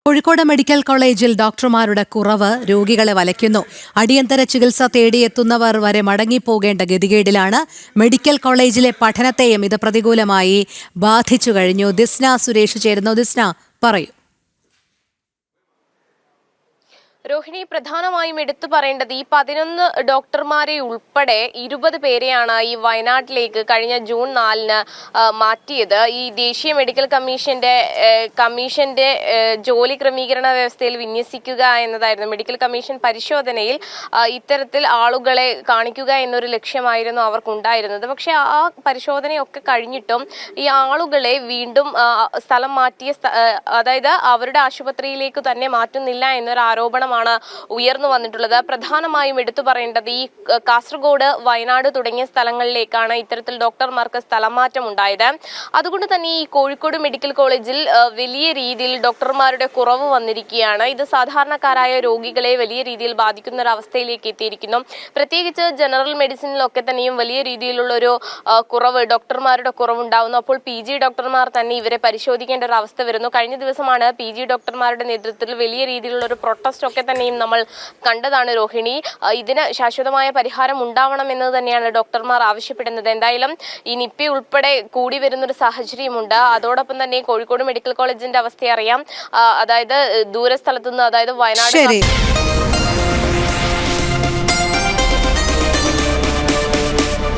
Kozhikode medical കോളേജിൽ ഡോക്ടർമാരുടെ കുറവ് രോഗികളെ വലയ്ക്കുന്നു. അടിയന്തര ചികിത്സ തേടിയെത്തുന്നവർ വരെ മടങ്ങിപ്പോകേണ്ട ഗതികേടിലാണ്. മെഡിക്കൽ കോളേജിലെ പഠനത്തെയും ഇത് പ്രതികൂലമായി ബാധിച്ചു കഴിഞ്ഞു. ദിസ്ന സുരേഷ് ചേരുന്നു. ദിസ്ന, പറയൂ. രോഹിണി, പ്രധാനമായും എടുത്തു പറയേണ്ടത് ഈ 11 ഡോക്ടർമാരെ ഉൾപ്പെടെ 20 പേരെയാണ് ഈ വയനാട്ടിലേക്ക് കഴിഞ്ഞ ജൂൺ 4-ന് മാറ്റിയത്. ഈ ദേശീയ മെഡിക്കൽ കമ്മീഷന്റെ ജോലി ക്രമീകരണ വ്യവസ്ഥയിൽ വിന്യസിക്കുക എന്നതായിരുന്നു. മെഡിക്കൽ കമ്മീഷൻ പരിശോധനയിൽ ഇത്തരത്തിൽ ആളുകളെ കാണിക്കുക എന്നൊരു ലക്ഷ്യമായിരുന്നു അവർക്കുണ്ടായിരുന്നത്. പക്ഷെ ആ പരിശോധനയൊക്കെ കഴിഞ്ഞിട്ടും ഈ ആളുകളെ വീണ്ടും സ്ഥലം മാറ്റിയ അതായത് അവരുടെ ആശുപത്രിയിലേക്ക് തന്നെ മാറ്റുന്നില്ല എന്നൊരു ആരോപണമാണ് ഉയർന്നു വന്നിട്ടുള്ളത്. പ്രധാനമായും എടുത്തു പറയേണ്ടത് ഈ കാസർഗോഡ്, വയനാട് തുടങ്ങിയ സ്ഥലങ്ങളിലേക്കാണ് ഇത്തരത്തിൽ ഡോക്ടർമാർക്ക് സ്ഥലം മാറ്റം ഉണ്ടായത്. അതുകൊണ്ട് തന്നെ ഈ കോഴിക്കോട് മെഡിക്കൽ കോളേജിൽ വലിയ രീതിയിൽ ഡോക്ടർമാരുടെ കുറവ് വന്നിരിക്കുകയാണ്. ഇത് സാധാരണക്കാരായ രോഗികളെ വലിയ രീതിയിൽ ബാധിക്കുന്ന ഒരു അവസ്ഥയിലേക്ക് എത്തിയിരിക്കുന്നു. പ്രത്യേകിച്ച് ജനറൽ മെഡിസിനിലൊക്കെ തന്നെയും വലിയ രീതിയിലുള്ള ഒരു ഡോക്ടർമാരുടെ കുറവുണ്ടാവുന്നു. അപ്പോൾ PG ഡോക്ടർമാർ തന്നെ ഇവരെ പരിശോധിക്കേണ്ട ഒരു അവസ്ഥ വരുന്നു. കഴിഞ്ഞ ദിവസമാണ് PG ഡോക്ടർമാരുടെ നേതൃത്വത്തിൽ വലിയ രീതിയിലുള്ള ഒരു പ്രൊട്ടസ്റ്റ് ഒക്കെ തന്നെയും നമ്മൾ കണ്ടതാണ് രോഹിണി. ഇതിന് ശാശ്വതമായ പരിഹാരം ഉണ്ടാവണമെന്നത് തന്നെയാണ് ഡോക്ടർമാർ ആവശ്യപ്പെടുന്നത്. എന്തായാലും ഈ നിപ്പ ഉൾപ്പെടെ കൂടി വരുന്നൊരു സാഹചര്യമുണ്ട്. അതോടൊപ്പം തന്നെ കോഴിക്കോട് മെഡിക്കൽ കോളേജിന്റെ അവസ്ഥ അറിയാം. അതായത് ദൂരസ്ഥലത്തുനിന്ന്, അതായത് വയനാട്